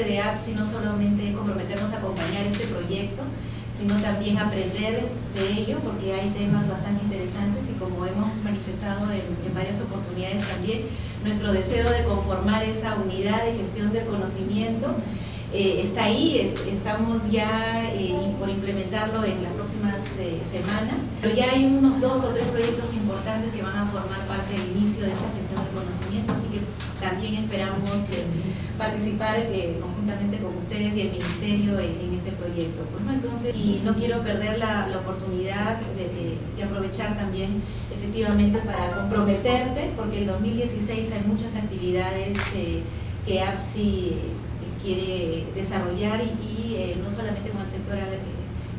de APSI no solamente comprometernos a acompañar este proyecto, sino también aprender de ello, porque hay temas bastante interesantes y como hemos manifestado en varias oportunidades también, nuestro deseo de conformar esa unidad de gestión del conocimiento está ahí, estamos ya por implementarlo en las próximas semanas, pero ya hay unos 2 o 3 proyectos importantes que van a formar parte del inicio de esta gestión del conocimiento, así que también esperamos participar conjuntamente con ustedes y el Ministerio en este proyecto. Pues, ¿no? Entonces, y no quiero perder la oportunidad de aprovechar también efectivamente para comprometerte, porque el 2016 hay muchas actividades que APSI quiere desarrollar y no solamente con el sector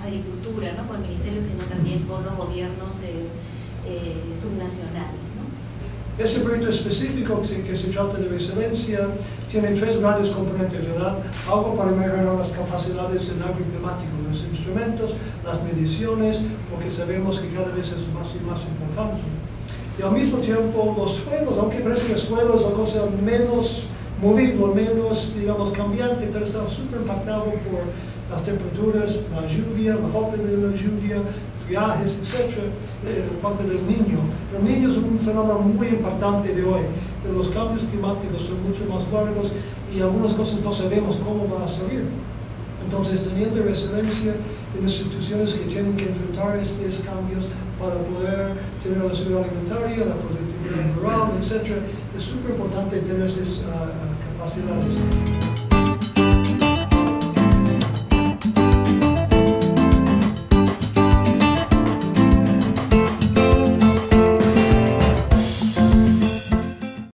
agricultura, ¿no? Con el Ministerio, sino también con los gobiernos subnacionales, ¿no? Este proyecto específico que se trata de resiliencia tiene 3 grandes componentes, ¿verdad? Algo para mejorar las capacidades en agroclimático, los instrumentos, las mediciones, porque sabemos que cada vez es más y más importante. Y al mismo tiempo los suelos, aunque parece que el suelo es la cosa menos movible, menos, digamos, cambiante, pero está súper impactado por las temperaturas, la lluvia, la falta de la lluvia, friajes, etc. En cuanto del Niño. El Niño es un fenómeno muy impactante de hoy, pero los cambios climáticos son mucho más largos y algunas cosas no sabemos cómo van a salir. Entonces, teniendo resiliencia en instituciones que tienen que enfrentar estos cambios para poder tener la seguridad alimentaria, la productividad rural, etc., es súper importante tener esas capacidades.